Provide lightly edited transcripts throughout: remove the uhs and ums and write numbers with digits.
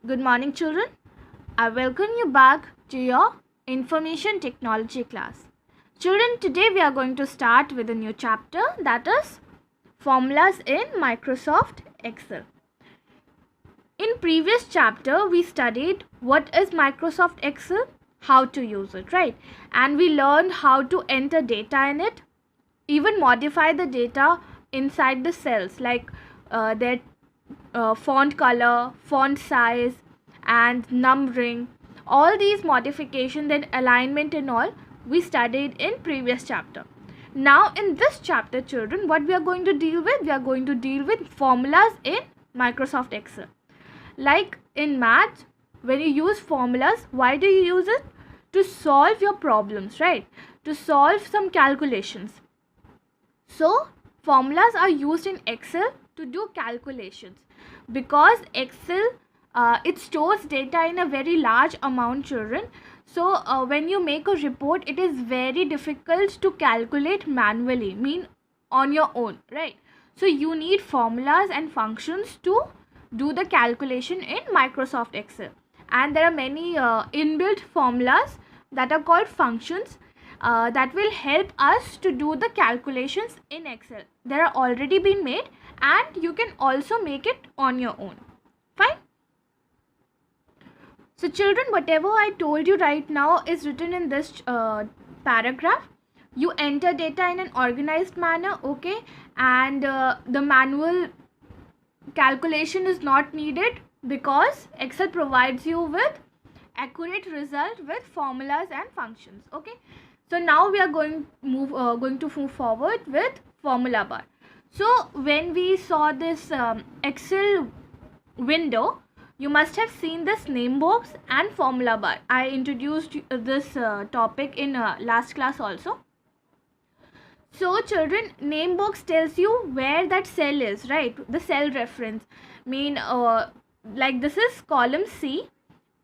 Good morning, children. I welcome you back to your information technology class. Children, today we are going to start with a new chapter, that is formulas in Microsoft Excel. In previous chapter we studied what is Microsoft Excel, how to use it, right? And we learned how to enter data in it, even modify the data inside the cells, like their font color, font size, and numbering. All these modifications and alignment and all we studied in previous chapter. Now in this chapter, children, what we are going to deal with? We are going to deal with formulas in Microsoft Excel. Like in math, when you use formulas, why do you use it? To solve your problems, right? To solve some calculations. So formulas are used in Excel to do calculations, because Excel it stores data in a very large amount, children. So when you make a report, it is very difficult to calculate manually, mean on your own, right? So you need formulas and functions to do the calculation in Microsoft Excel. And there are many inbuilt formulas that are called functions that will help us to do the calculations in Excel. They are already been made and you can also make it on your own. Fine. So children, whatever I told you right now is written in this paragraph. You enter data in an organized manner, okay? And the manual calculation is not needed, because Excel provides you with accurate result with formulas and functions, okay? So now we are going to move forward with formula bar. So when we saw this Excel window, you must have seen this name box and formula bar. I introduced this topic in last class also. So children, name box tells you where that cell is, right? The cell reference. Mean like this is column C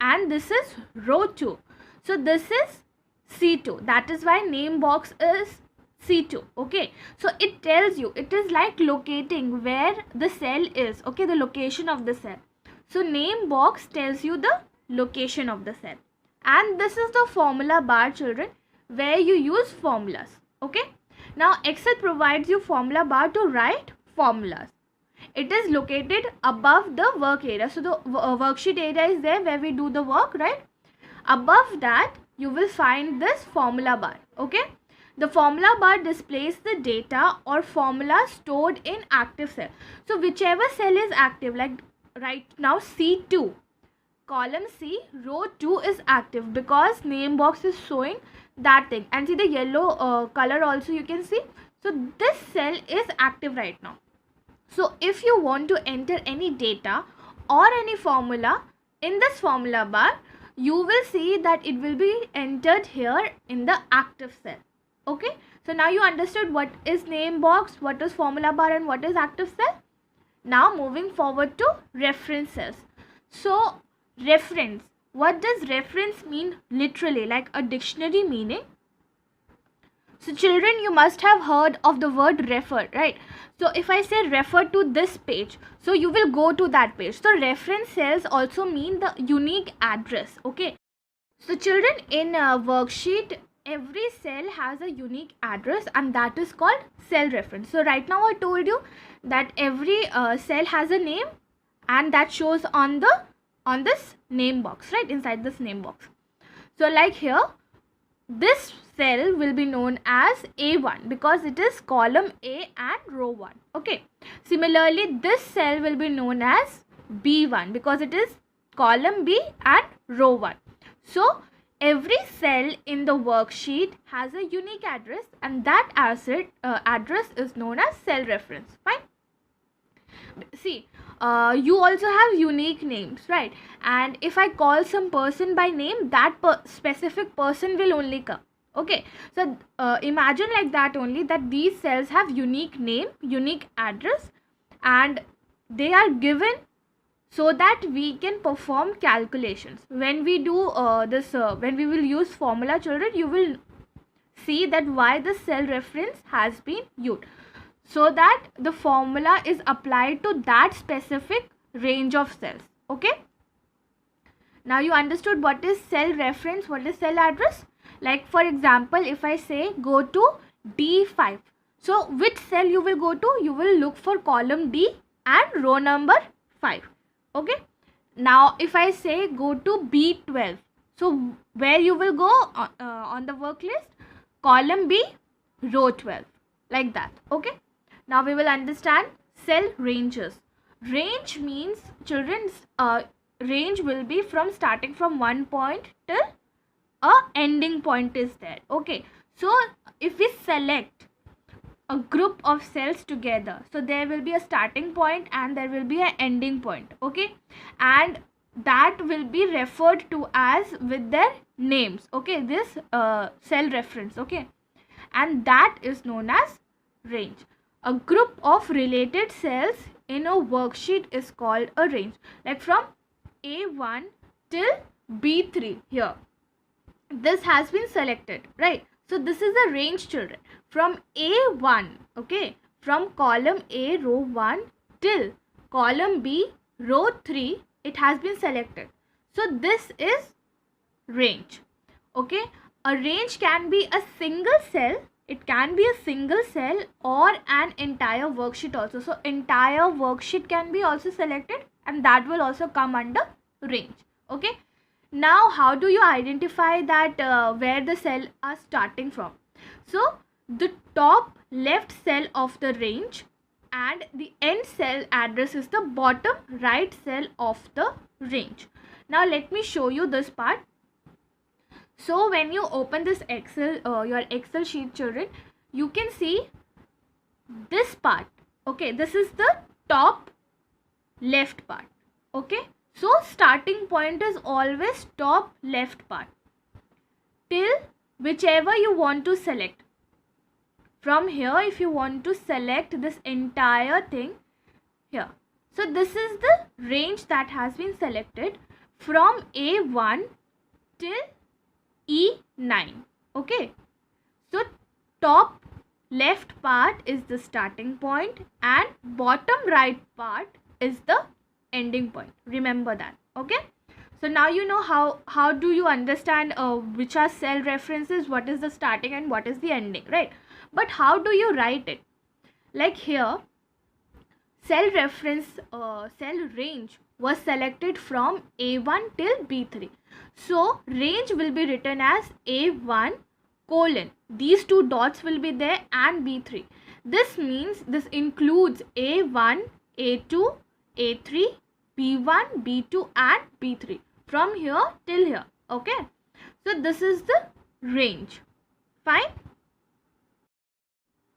and this is row 2. So this is C2. That is why name box is C2. Okay. So it tells you, it is like locating where the cell is. Okay. The location of the cell. So name box tells you the location of the cell. And this is the formula bar, children, where you use formulas. Okay. Now Excel provides you formula bar to write formulas. It is located above the work area. So the worksheet area is there where we do the work, right? Above that you will find this formula bar. Okay. The formula bar displays the data or formula stored in active cell. So whichever cell is active, like right now C2, column C, row 2 is active, because name box is showing that thing. And see the yellow color also you can see. So this cell is active right now. So if you want to enter any data or any formula in this formula bar, you will see that it will be entered here in the active cell. Okay. So now you understood what is name box, what is formula bar, and what is active cell. Now moving forward to reference cells. So reference, what does reference mean literally, like a dictionary meaning? So children, you must have heard of the word refer, right? So if I say refer to this page, so you will go to that page. So reference cells also mean the unique address, okay? So children, in a worksheet, every cell has a unique address, and that is called cell reference. So right now I told you that every cell has a name, and that shows on this name box, right? Inside this name box. So like here, this cell will be known as A1 because it is column A and row 1. Okay. Similarly, this cell will be known as B1 because it is column B and row 1. So every cell in the worksheet has a unique address, and that address is known as cell reference. Fine. See, you also have unique names, right? And if I call some person by name, that specific person will only come. Okay. So imagine like that only, that these cells have unique name, unique address, and they are given so that we can perform calculations. When we do when we will use formula, children, you will see that why the cell reference has been used, so that the formula is applied to that specific range of cells. Okay. Now you understood what is cell reference, what is cell address. Like for example, if I say go to D5, so which cell you will go to? You will look for column D and row number 5. Okay. Now if I say go to B12, so where you will go on the work list? Column B, row 12, like that. Okay. Now we will understand cell ranges. Range means children's range will be from starting from one point till a ending point is there. Okay. So if we select a group of cells together, so there will be a starting point and there will be an ending point. Okay. And that will be referred to as with their names. Okay. This cell reference. Okay. And that is known as range. A group of related cells in a worksheet is called a range. Like from A1 till B3 here. This has been selected, right? So this is a range, children. From A1, okay, from column A, row 1 till column B, row 3, it has been selected. So this is range. Okay. A range can be a single cell. It can be a single cell or an entire worksheet also. So entire worksheet can be also selected, and that will also come under range. Okay. Now how do you identify that where the cell are starting from? So the top left cell of the range and the end cell address is the bottom right cell of the range. Now let me show you this part. So when you open this Excel, your Excel sheet, children, you can see this part. Okay, this is the top left part. Okay, so starting point is always top left part till whichever you want to select. From here, if you want to select this entire thing here. So this is the range that has been selected from A1 till E9. Okay. So top left part is the starting point and bottom right part is the ending point. Remember that. Okay. So now you know how do you understand which are cell references, what is the starting and what is the ending, right? But how do you write it? Like here, cell reference, cell range was selected from A1 till B3. So range will be written as A1 colon. These two dots will be there and B3. This means this includes A1, A2, A3, B1, B2 and B3. From here till here. Okay. So this is the range. Fine.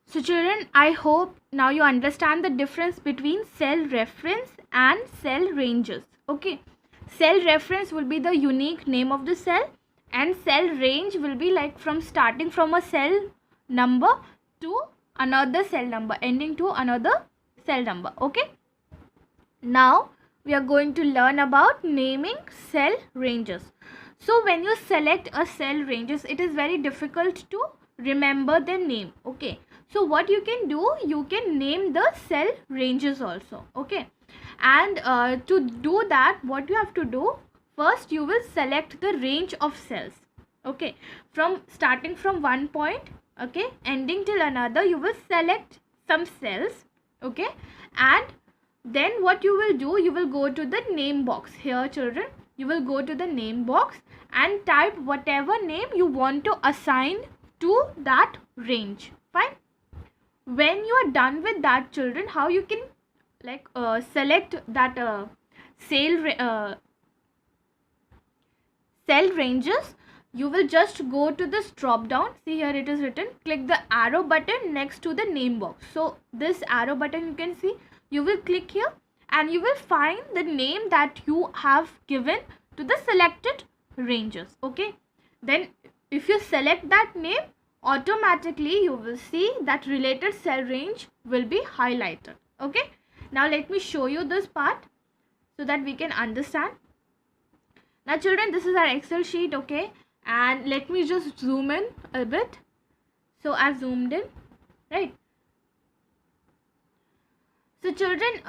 So children, I hope now you understand the difference between cell reference and cell ranges. Okay. Cell reference will be the unique name of the cell and cell range will be like from starting from a cell number to another cell number, ending to another cell number. Okay. Now we are going to learn about naming cell ranges. So when you select a cell ranges, it is very difficult to remember the name. Okay. So what you can do, you can name the cell ranges also. Okay. And to do that, what you have to do, first you will select the range of cells. Okay. From starting from one point, okay, ending till another, you will select some cells. Okay. And then what you will do, you will go to the name box. Here children, you will go to the name box and type whatever name you want to assign to that range. Fine. When you are done with that, children, how you can like select that cell ranges, you will just go to this drop down. See here it is written, click the arrow button next to the name box. So this arrow button you can see, you will click here and you will find the name that you have given to the selected ranges. Okay. Then if you select that name, automatically you will see that related cell range will be highlighted. Okay. Now let me show you this part so that we can understand. Now children, this is our Excel sheet. Okay. And let me just zoom in a bit. So I've zoomed in, right? So children,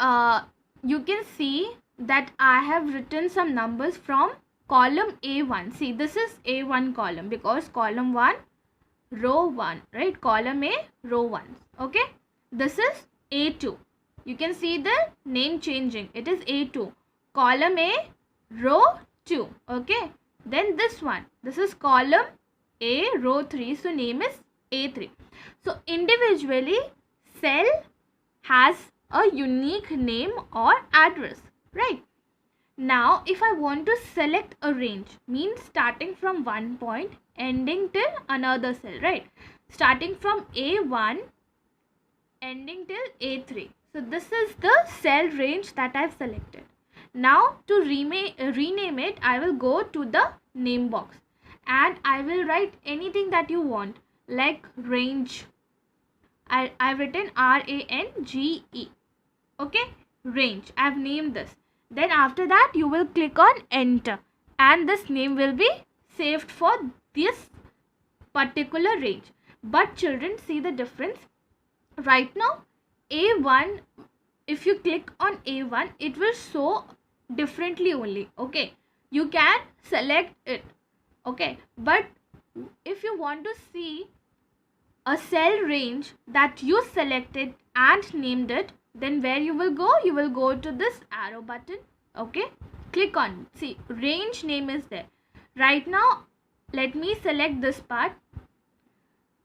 you can see that I have written some numbers from column A1. See, this is A1 column because column 1, row 1, right? Column A, row 1. Okay. This is A2. You can see the name changing. It is A2. Column A, row 2. Okay. Then this one. This is column A, row 3. So name is A3. So individually, cell has a unique name or address, right? Now, if I want to select a range, means starting from one point, ending till another cell, right? Starting from A1, ending till A3. So this is the cell range that I've selected. Now, to rename it, I will go to the name box and I will write anything that you want, like range. I've written RANGE. Okay, range. I've named this. Then after that, you will click on enter and this name will be saved for this particular range. But children, see the difference. Right now, A1, if you click on A1, it will show differently only. Okay, you can select it. Okay, but if you want to see a cell range that you selected and named it, then where you will go? You will go to this arrow button. Okay, click on it. See, range name is there. Right now, let me select this part.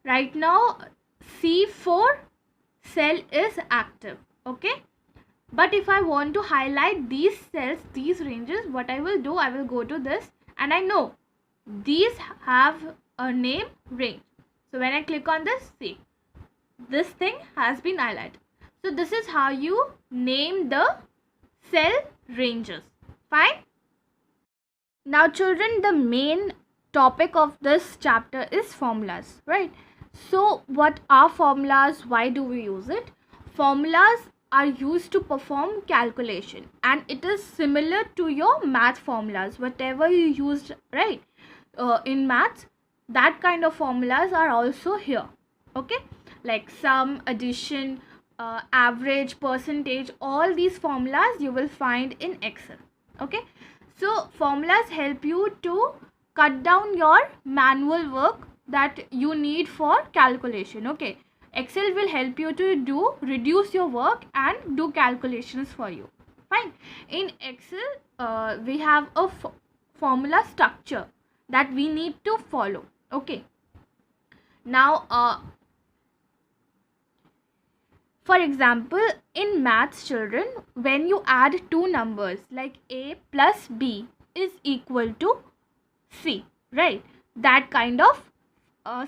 Right now, C4 cell is active. Okay, but if I want to highlight these cells, these ranges, what I will do, I will go to this and I know these have a name range. So when I click on this, see, this thing has been highlighted. So this is how you name the cell ranges. Fine. Now children, the main topic of this chapter is formulas, right? So what are formulas? Why do we use it? Formulas are used to perform calculation and it is similar to your math formulas, whatever you used, right? In maths, that kind of formulas are also here. Okay, like sum, addition, average, percentage, all these formulas you will find in Excel. Okay, so formulas help you to cut down your manual work that you need for calculation. Okay, Excel will help you to reduce your work and do calculations for you. Fine. In Excel, we have a formula structure that we need to follow. Okay, now for example, in maths children, when you add two numbers like A plus B is equal to C, right? That kind of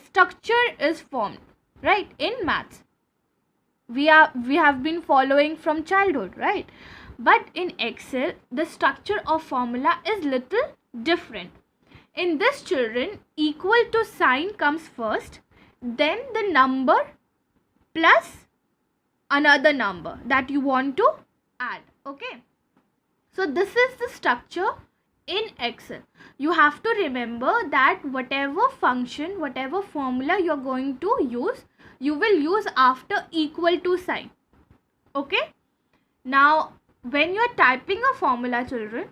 structure is formed, right? In maths, we have been following from childhood, right? But in Excel, the structure of formula is little different. In this children, equal to sign comes first, then the number plus another number that you want to add. Okay, so this is the structure in Excel. You have to remember that whatever function, whatever formula you're going to use, you will use after equal to sign. Okay, now when you're typing a formula children,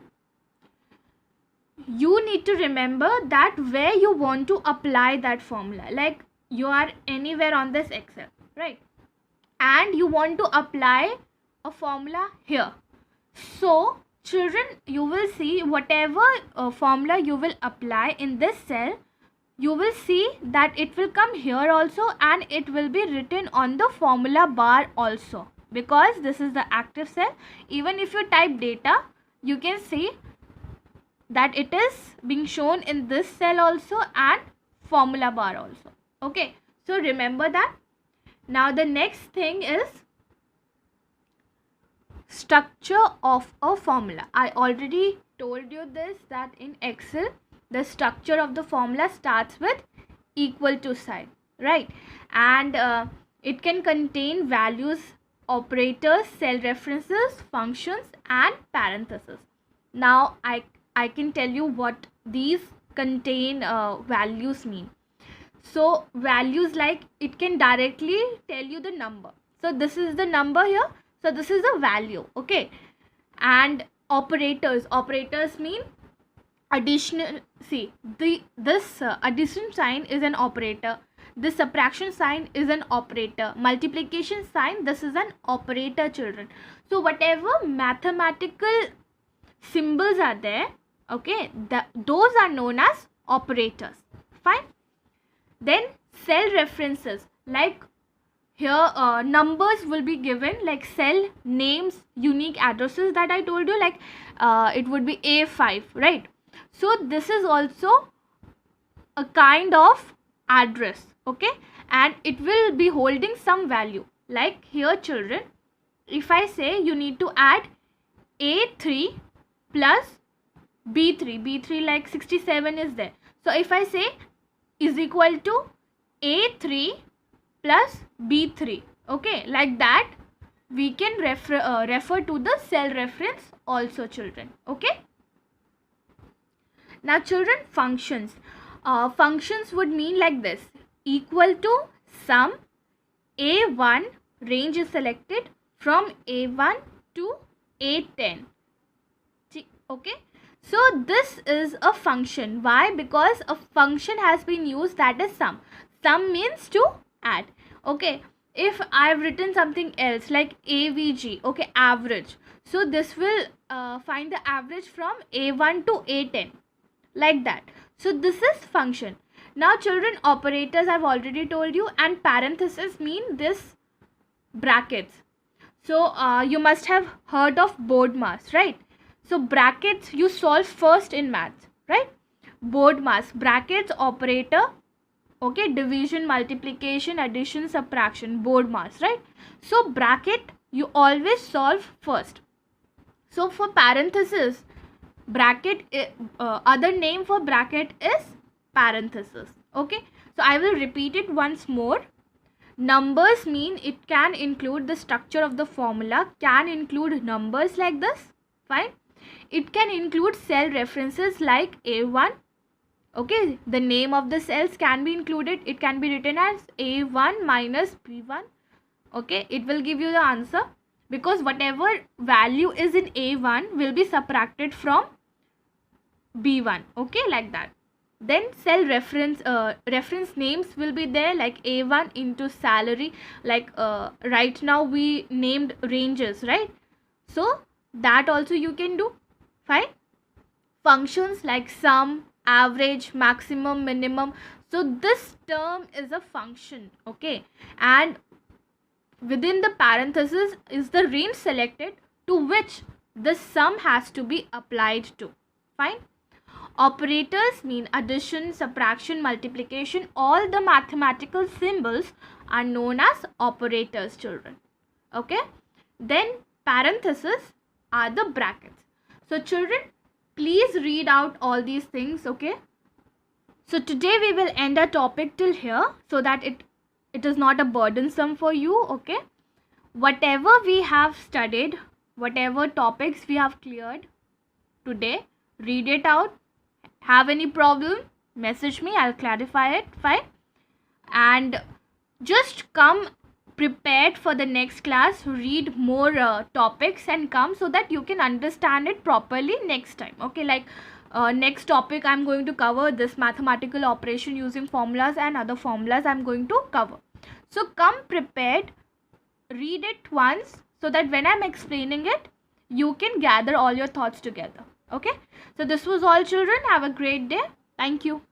you need to remember that where you want to apply that formula. Like you are anywhere on this Excel, right? And you want to apply a formula here. So children, you will see whatever formula you will apply in this cell, you will see that it will come here also and it will be written on the formula bar also, because this is the active cell. Even if you type data, you can see that it is being shown in this cell also and formula bar also. Okay, so remember that. Now the next thing is structure of a formula. I already told you this, that in Excel the structure of the formula starts with equal to sign, right? And it can contain values, operators, cell references, functions and parentheses. Now I can tell you what these contain values mean. So values, like it can directly tell you the number. So this is the number here. So this is a value. Okay. And operators mean additional, see, this addition sign is an operator, this subtraction sign is an operator, multiplication sign, this is an operator, children. So whatever mathematical symbols are there, okay, those are known as operators. Fine. Then cell references, like here numbers will be given, like cell names, unique addresses that I told you, like it would be A5, right? So this is also a kind of address, okay, and it will be holding some value. Like here, children, if I say you need to add A3 plus B3 like 67 is there, so if I say is equal to A3 plus B3, okay, like that we can refer to the cell reference also, children. Okay, now children, functions. Functions would mean like this: equal to sum A1, range is selected from A1 to A10. Okay, so this is a function. Why? Because a function has been used, that is sum. Sum means to add. Okay, if I've written something else like AVG, okay, average, so this will find the average from A1 to A10, like that. So this is function. Now children, operators I've already told you, and parenthesis mean this brackets. So you must have heard of BODMAS, right? So brackets you solve first in maths, right? BODMAS, brackets, operator, okay, division, multiplication, addition, subtraction, BODMAS, right? So bracket you always solve first. So for parenthesis, bracket, other name for bracket is parenthesis. Okay, so I will repeat it once more. Numbers mean it can include the structure of the formula, can include numbers like this. Fine. It can include cell references like A1. Okay, the name of the cells can be included. It can be written as A1 minus B1. Okay, it will give you the answer, because whatever value is in A1 will be subtracted from B1. Okay, like that. Then cell reference names will be there, like A1 into salary, like right now we named ranges, right? So that also you can do. Fine. Functions like sum, average, maximum, minimum, so this term is a function. Okay, and within the parenthesis is the range selected to which the sum has to be applied to. Fine. Operators mean addition, subtraction, multiplication. All the mathematical symbols are known as operators, children. Okay, then parentheses are the brackets. So children, please read out all these things. Okay, so today we will end our topic till here, so that it is not a burdensome for you. Okay, whatever we have studied, whatever topics we have cleared today, read it out. Have any problem, message me, I'll clarify it. Fine. And just come prepared for the next class, read more topics and come, so that you can understand it properly next time. Okay, like next topic I'm going to cover this mathematical operation using formulas, and other formulas I'm going to cover. So come prepared, read it once, so that when I'm explaining it, you can gather all your thoughts together. Okay, so this was all, children. Have a great day. Thank you.